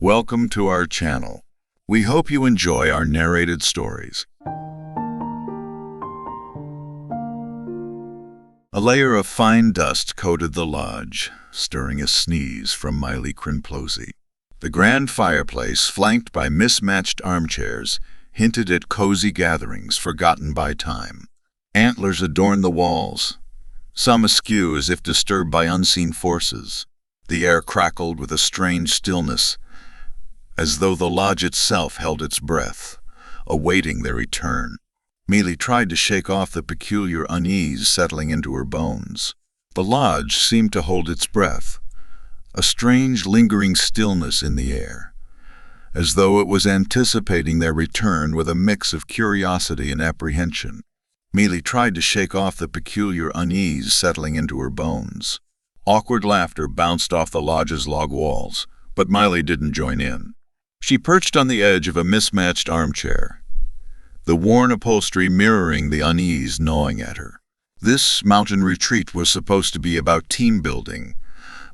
Welcome to our channel. We hope you enjoy our narrated stories. A layer of fine dust coated the lodge, stirring a sneeze from Miley Crinplosy. The grand fireplace, flanked by mismatched armchairs, hinted at cozy gatherings forgotten by time. Antlers adorned the walls, some askew as if disturbed by unseen forces. The air crackled with a strange stillness, as though the lodge itself held its breath, awaiting their return. Miley tried to shake off the peculiar unease settling into her bones. The lodge seemed to hold its breath, a strange lingering stillness in the air, as though it was anticipating their return with a mix of curiosity and apprehension. Miley tried to shake off the peculiar unease settling into her bones. Awkward laughter bounced off the lodge's log walls, but Miley didn't join in. She perched on the edge of a mismatched armchair, the worn upholstery mirroring the unease gnawing at her. This mountain retreat was supposed to be about team building,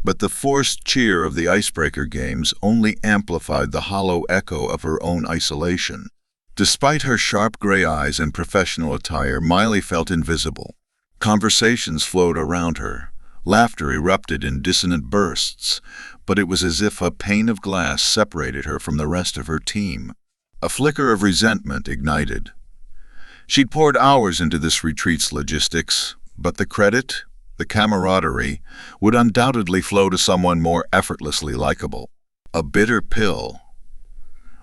but the forced cheer of the icebreaker games only amplified the hollow echo of her own isolation. Despite her sharp gray eyes and professional attire, Miley felt invisible. Conversations flowed around her. Laughter erupted in dissonant bursts, but it was as if a pane of glass separated her from the rest of her team. A flicker of resentment ignited. She'd poured hours into this retreat's logistics, but the credit, the camaraderie, would undoubtedly flow to someone more effortlessly likable. A bitter pill,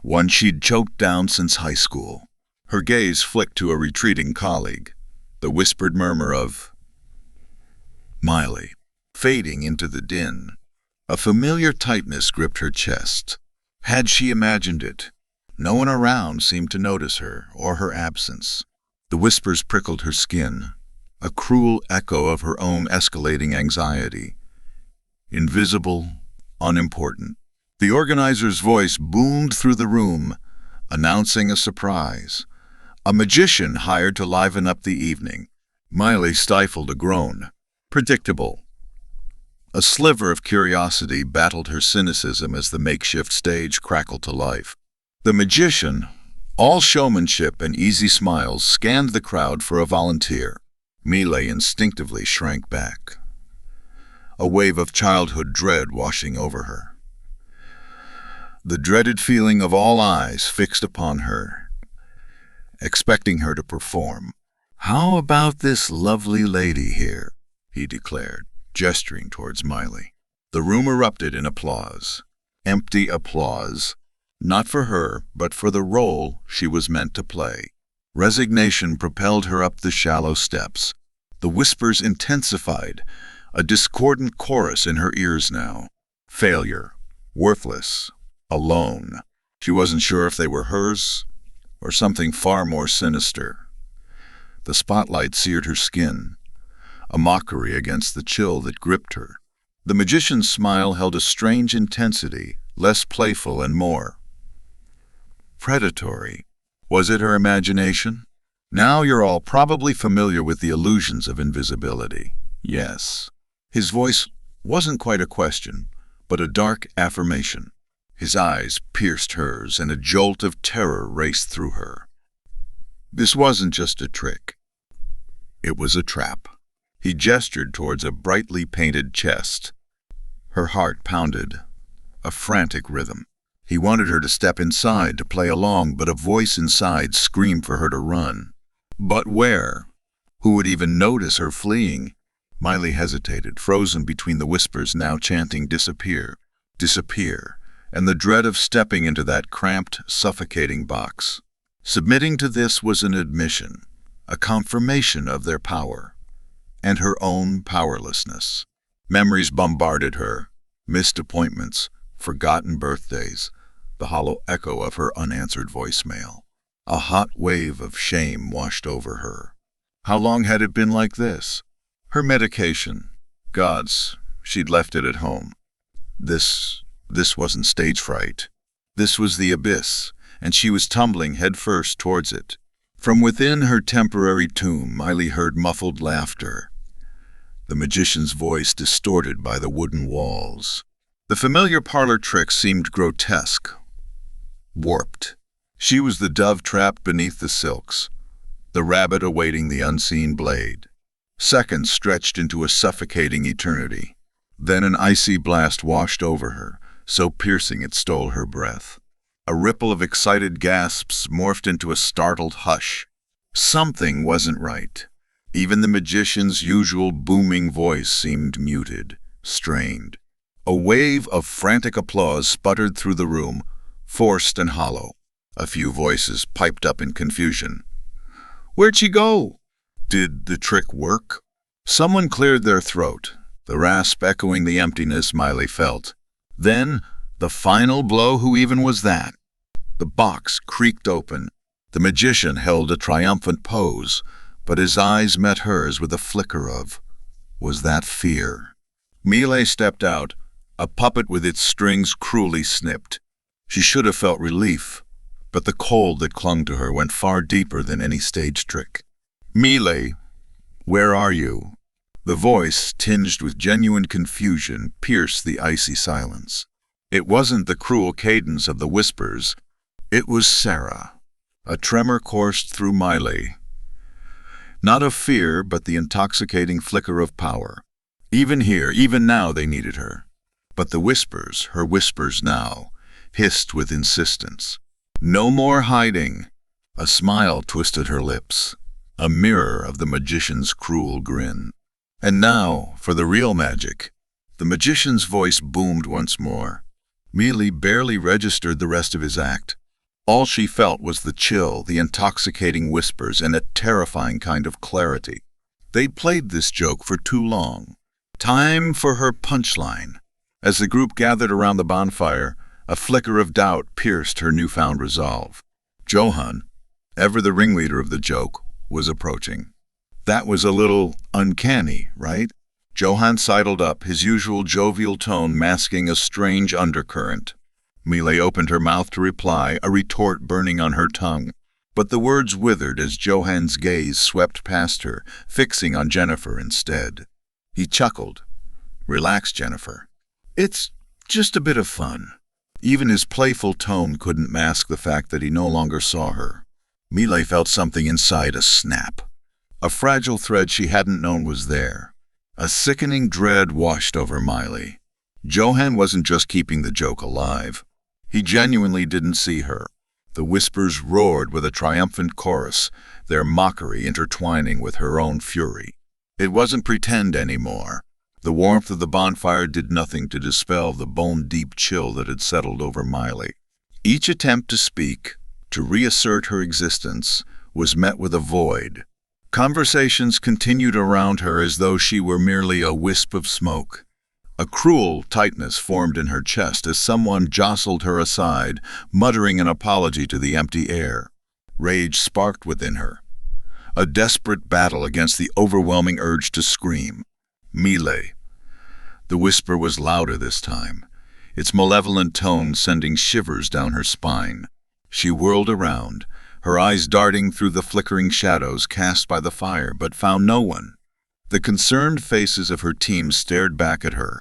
one she'd choked down since high school. Her gaze flicked to a retreating colleague, the whispered murmur of Miley, fading into the din. A familiar tightness gripped her chest. Had she imagined it? No one around seemed to notice her or her absence. The whispers prickled her skin, a cruel echo of her own escalating anxiety. Invisible, unimportant. The organizer's voice boomed through the room, announcing a surprise. A magician hired to liven up the evening. Miley stifled a groan. Predictable. A sliver of curiosity battled her cynicism as the makeshift stage crackled to life. The magician, all showmanship and easy smiles, scanned the crowd for a volunteer. Miley instinctively shrank back, a wave of childhood dread washing over her. The dreaded feeling of all eyes fixed upon her, expecting her to perform. "How about this lovely lady here?" he declared, gesturing towards Miley. The room erupted in applause. Empty applause. Not for her, but for the role she was meant to play. Resignation propelled her up the shallow steps. The whispers intensified, a discordant chorus in her ears now. Failure. Worthless. Alone. She wasn't sure if they were hers or something far more sinister. The spotlight seared her skin, a mockery against the chill that gripped her. The magician's smile held a strange intensity, less playful and more predatory. Was it her imagination? Now you're all probably familiar with the illusions of invisibility. Yes. His voice wasn't quite a question, but a dark affirmation. His eyes pierced hers, and a jolt of terror raced through her. This wasn't just a trick. It was a trap. He gestured towards a brightly painted chest. Her heart pounded, a frantic rhythm. He wanted her to step inside to play along, but a voice inside screamed for her to run. But where? Who would even notice her fleeing? Miley hesitated, frozen between the whispers now chanting "disappear, disappear," and the dread of stepping into that cramped, suffocating box. Submitting to this was an admission, a confirmation of their power, and her own powerlessness. Memories bombarded her, missed appointments, forgotten birthdays, the hollow echo of her unanswered voicemail. A hot wave of shame washed over her. How long had it been like this? Her medication. Gods, she'd left it at home. This wasn't stage fright. This was the abyss, and she was tumbling headfirst towards it. From within her temporary tomb, Miley heard muffled laughter, the magician's voice distorted by the wooden walls. The familiar parlor trick seemed grotesque, warped. She was the dove trapped beneath the silks, the rabbit awaiting the unseen blade. Seconds stretched into a suffocating eternity. Then an icy blast washed over her, so piercing it stole her breath. A ripple of excited gasps morphed into a startled hush. Something wasn't right. Even the magician's usual booming voice seemed muted, strained. A wave of frantic applause sputtered through the room, forced and hollow. A few voices piped up in confusion. "Where'd she go?" "Did the trick work?" Someone cleared their throat, the rasp echoing the emptiness Miley felt. Then, the final blow. Who even was that? The box creaked open. The magician held a triumphant pose, but his eyes met hers with a flicker of, was that fear? Miley stepped out, a puppet with its strings cruelly snipped. She should have felt relief, but the cold that clung to her went far deeper than any stage trick. "Miley, where are you?" The voice, tinged with genuine confusion, pierced the icy silence. It wasn't the cruel cadence of the whispers. It was Sarah. A tremor coursed through Miley. Not of fear, but the intoxicating flicker of power. Even here, even now, they needed her. But the whispers, her whispers now, hissed with insistence. No more hiding. A smile twisted her lips, a mirror of the magician's cruel grin. And now, for the real magic. The magician's voice boomed once more. Miley barely registered the rest of his act. All she felt was the chill, the intoxicating whispers, and a terrifying kind of clarity. They'd played this joke for too long. Time for her punchline. As the group gathered around the bonfire, a flicker of doubt pierced her newfound resolve. Johann, ever the ringleader of the joke, was approaching. That was a little uncanny, right? Johann sidled up, his usual jovial tone masking a strange undercurrent. Miley opened her mouth to reply, a retort burning on her tongue. But the words withered as Johann's gaze swept past her, fixing on Jennifer instead. He chuckled. "Relax, Jennifer. It's just a bit of fun." Even his playful tone couldn't mask the fact that he no longer saw her. Miley felt something inside a snap. A fragile thread she hadn't known was there. A sickening dread washed over Miley. Johann wasn't just keeping the joke alive. He genuinely didn't see her. The whispers roared with a triumphant chorus, their mockery intertwining with her own fury. It wasn't pretend anymore. The warmth of the bonfire did nothing to dispel the bone-deep chill that had settled over Miley. Each attempt to speak, to reassert her existence, was met with a void. Conversations continued around her as though she were merely a wisp of smoke. A cruel tightness formed in her chest as someone jostled her aside, muttering an apology to the empty air. Rage sparked within her. A desperate battle against the overwhelming urge to scream. "Miley." The whisper was louder this time, its malevolent tone sending shivers down her spine. She whirled around, her eyes darting through the flickering shadows cast by the fire, but found no one. The concerned faces of her team stared back at her.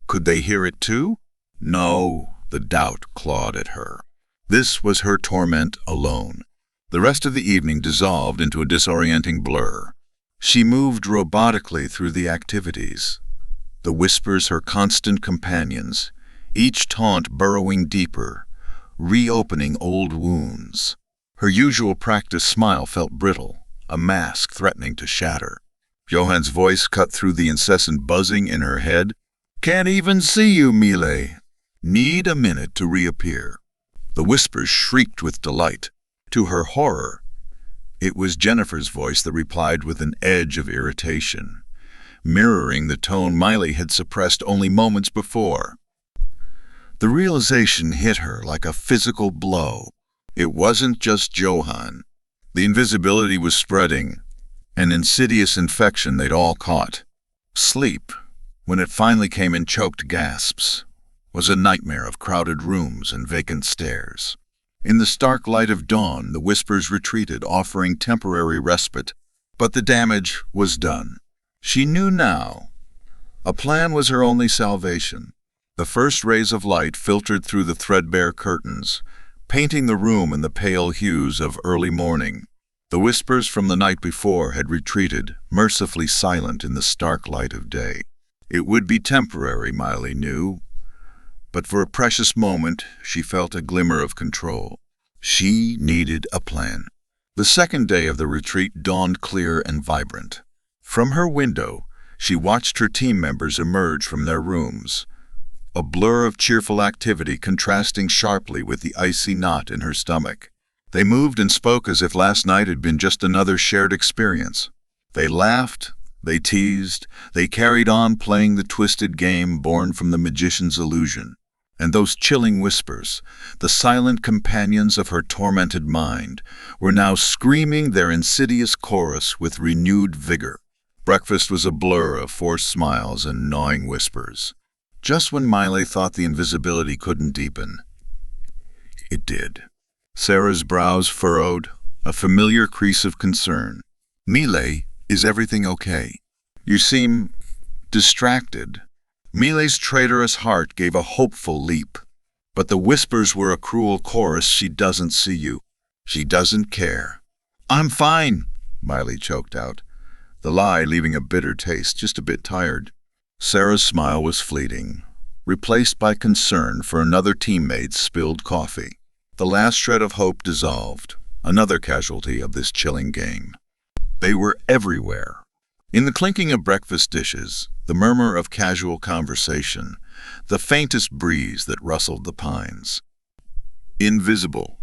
Could they hear it too? No, the doubt clawed at her. This was her torment alone. The rest of the evening dissolved into a disorienting blur. She moved robotically through the activities, the whispers her constant companions, each taunt burrowing deeper, reopening old wounds. Her usual practice smile felt brittle, a mask threatening to shatter. Johann's voice cut through the incessant buzzing in her head. "Can't even see you, Miley. Need a minute to reappear." The whispers shrieked with delight. To her horror, it was Jennifer's voice that replied with an edge of irritation, mirroring the tone Miley had suppressed only moments before. The realization hit her like a physical blow. It wasn't just Johann. The invisibility was spreading, an insidious infection they'd all caught. Sleep, when it finally came in choked gasps, was a nightmare of crowded rooms and vacant stares. In the stark light of dawn, the whispers retreated, offering temporary respite, but the damage was done. She knew now. A plan was her only salvation. The first rays of light filtered through the threadbare curtains, painting the room in the pale hues of early morning. The whispers from the night before had retreated, mercifully silent in the stark light of day. It would be temporary, Miley knew, but for a precious moment she felt a glimmer of control. She needed a plan. The second day of the retreat dawned clear and vibrant. From her window, she watched her team members emerge from their rooms, a blur of cheerful activity contrasting sharply with the icy knot in her stomach. They moved and spoke as if last night had been just another shared experience. They laughed, they teased, they carried on playing the twisted game born from the magician's illusion. And those chilling whispers, the silent companions of her tormented mind, were now screaming their insidious chorus with renewed vigor. Breakfast was a blur of forced smiles and gnawing whispers. Just when Miley thought the invisibility couldn't deepen, it did. Sarah's brows furrowed, a familiar crease of concern. "Miley, is everything okay? You seem distracted." Miley's traitorous heart gave a hopeful leap. But the whispers were a cruel chorus. "She doesn't see you. She doesn't care." "I'm fine," Miley choked out, the lie leaving a bitter taste, just a bit tired. Sarah's smile was fleeting, replaced by concern for another teammate's spilled coffee. The last shred of hope dissolved, another casualty of this chilling game. They were everywhere. In the clinking of breakfast dishes, the murmur of casual conversation, the faintest breeze that rustled the pines. Invisible.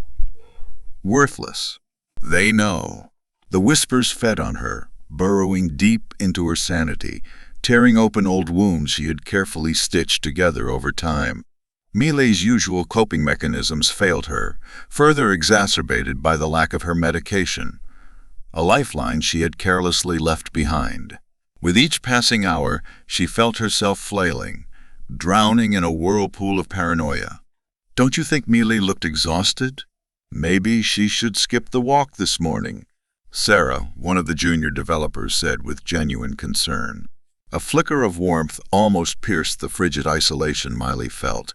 Worthless. They know. The whispers fed on her, burrowing deep into her sanity, tearing open old wounds she had carefully stitched together over time. Miley's usual coping mechanisms failed her, further exacerbated by the lack of her medication, a lifeline she had carelessly left behind. With each passing hour, she felt herself flailing, drowning in a whirlpool of paranoia. "Don't you think Miley looked exhausted? Maybe she should skip the walk this morning," Sarah, one of the junior developers, said with genuine concern. A flicker of warmth almost pierced the frigid isolation Miley felt.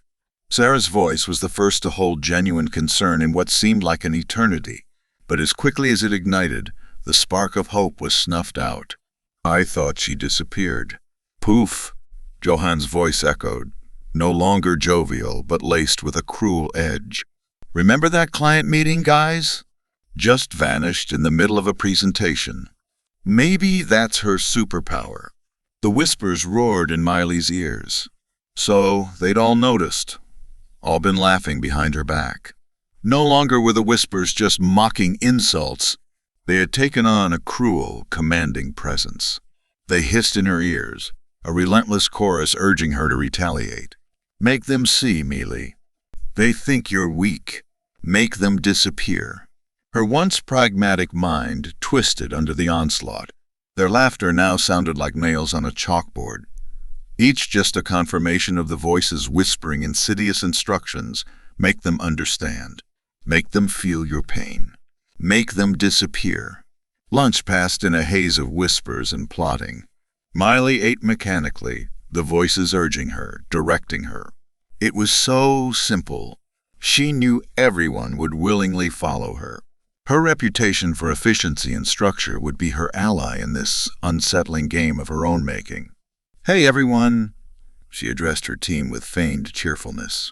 Sarah's voice was the first to hold genuine concern in what seemed like an eternity, but as quickly as it ignited, the spark of hope was snuffed out. "I thought she disappeared." "Poof," Johan's voice echoed, no longer jovial but laced with a cruel edge. "Remember that client meeting, guys? Just vanished in the middle of a presentation. Maybe that's her superpower." The whispers roared in Miley's ears. So they'd all noticed, all been laughing behind her back. No longer were the whispers just mocking insults. They had taken on a cruel, commanding presence. They hissed in her ears, a relentless chorus urging her to retaliate. "Make them see, Miley. They think you're weak. Make them disappear." Her once pragmatic mind twisted under the onslaught. Their laughter now sounded like nails on a chalkboard, each just a confirmation of the voices whispering insidious instructions. "Make them understand. Make them feel your pain. Make them disappear." Lunch passed in a haze of whispers and plotting. Miley ate mechanically, the voices urging her, directing her. It was so simple. She knew everyone would willingly follow her. Her reputation for efficiency and structure would be her ally in this unsettling game of her own making. "Hey, everyone," she addressed her team with feigned cheerfulness.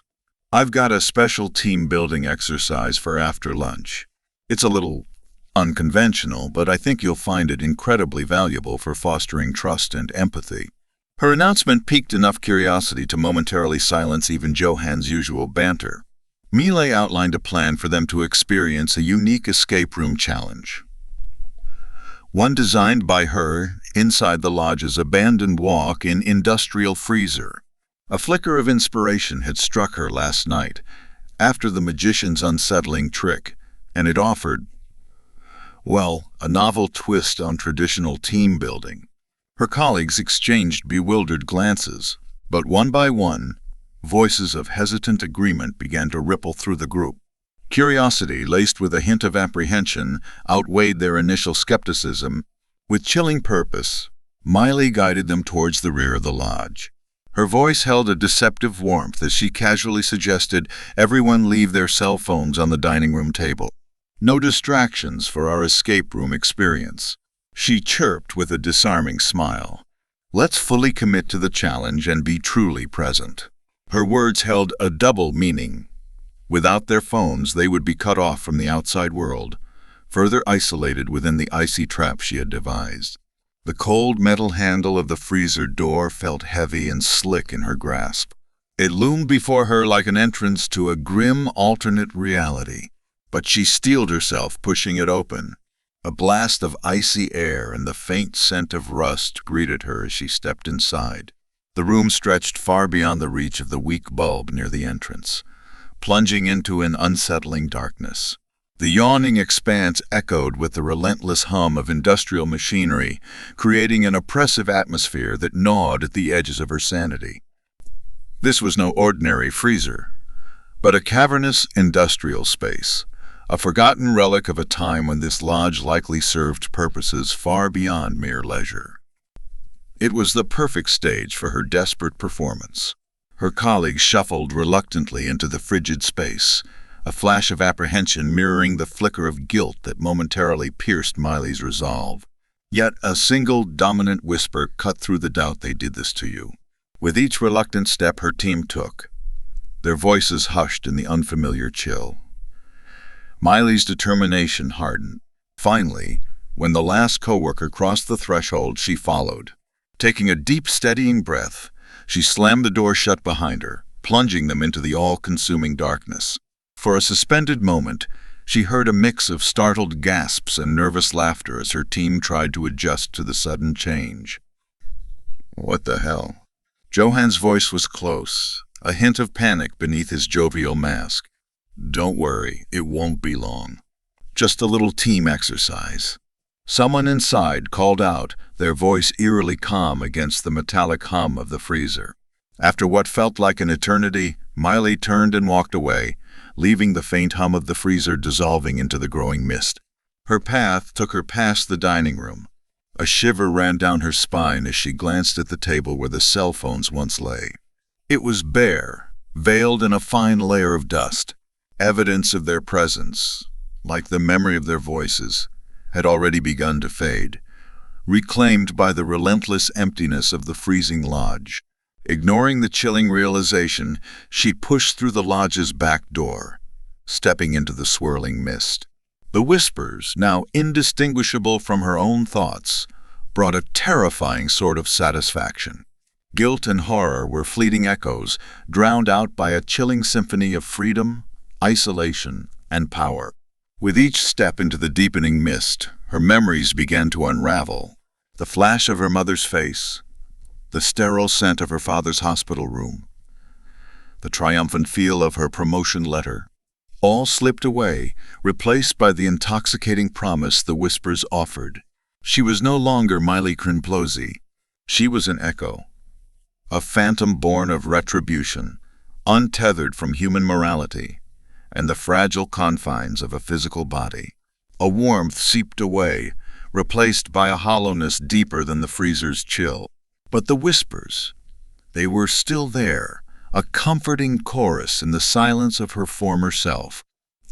"I've got a special team-building exercise for after lunch. It's a little unconventional, but I think you'll find it incredibly valuable for fostering trust and empathy." Her announcement piqued enough curiosity to momentarily silence even Johan's usual banter. Miley outlined a plan for them to experience a unique escape room challenge. One designed by her inside the lodge's abandoned walk-in industrial freezer. A flicker of inspiration had struck her last night, after the magician's unsettling trick, and it offered, well, a novel twist on traditional team building. Her colleagues exchanged bewildered glances, but one by one, voices of hesitant agreement began to ripple through the group. Curiosity, laced with a hint of apprehension, outweighed their initial skepticism. With chilling purpose, Miley guided them towards the rear of the lodge. Her voice held a deceptive warmth as she casually suggested everyone leave their cell phones on the dining room table. No distractions for our escape room experience. She chirped with a disarming smile. Let's fully commit to the challenge and be truly present. Her words held a double meaning. Without their phones, they would be cut off from the outside world, further isolated within the icy trap she had devised. The cold metal handle of the freezer door felt heavy and slick in her grasp. It loomed before her like an entrance to a grim alternate reality, but she steeled herself, pushing it open. A blast of icy air and the faint scent of rust greeted her as she stepped inside. The room stretched far beyond the reach of the weak bulb near the entrance, plunging into an unsettling darkness. The yawning expanse echoed with the relentless hum of industrial machinery, creating an oppressive atmosphere that gnawed at the edges of her sanity. This was no ordinary freezer, but a cavernous industrial space, a forgotten relic of a time when this lodge likely served purposes far beyond mere leisure. It was the perfect stage for her desperate performance. Her colleagues shuffled reluctantly into the frigid space, a flash of apprehension mirroring the flicker of guilt that momentarily pierced Miley's resolve. Yet a single dominant whisper cut through the doubt. They did this to you. With each reluctant step her team took, their voices hushed in the unfamiliar chill. Miley's determination hardened. Finally, when the last coworker crossed the threshold, she followed. Taking a deep, steadying breath, she slammed the door shut behind her, plunging them into the all-consuming darkness. For a suspended moment, she heard a mix of startled gasps and nervous laughter as her team tried to adjust to the sudden change. What the hell? Johan's voice was close, a hint of panic beneath his jovial mask. Don't worry, it won't be long. Just a little team exercise. Someone inside called out, their voice eerily calm against the metallic hum of the freezer. After what felt like an eternity, Miley turned and walked away, leaving the faint hum of the freezer dissolving into the growing mist. Her path took her past the dining room. A shiver ran down her spine as she glanced at the table where the cell phones once lay. It was bare, veiled in a fine layer of dust. Evidence of their presence, like the memory of their voices, had already begun to fade, reclaimed by the relentless emptiness of the freezing lodge. Ignoring the chilling realization, she pushed through the lodge's back door, stepping into the swirling mist. The whispers, now indistinguishable from her own thoughts, brought a terrifying sort of satisfaction. Guilt and horror were fleeting echoes, drowned out by a chilling symphony of freedom, isolation, and power. With each step into the deepening mist, her memories began to unravel. The flash of her mother's face, the sterile scent of her father's hospital room, the triumphant feel of her promotion letter, all slipped away, replaced by the intoxicating promise the whispers offered. She was no longer Miley Crinplosy. She was an echo, a phantom born of retribution, untethered from human morality and the fragile confines of a physical body. A warmth seeped away, replaced by a hollowness deeper than the freezer's chill. But the whispers, they were still there, a comforting chorus in the silence of her former self.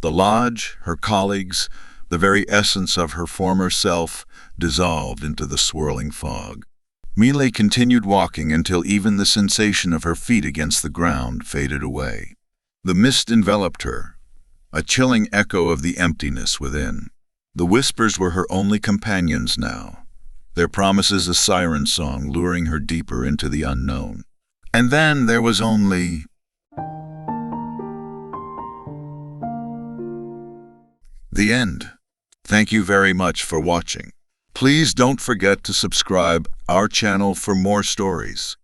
The lodge, her colleagues, the very essence of her former self, dissolved into the swirling fog. Miley continued walking until even the sensation of her feet against the ground faded away. The mist enveloped her, a chilling echo of the emptiness within. The whispers were her only companions now, their promises a siren song luring her deeper into the unknown. And then there was only the end. Thank you very much for watching. Please don't forget to subscribe our channel for more stories.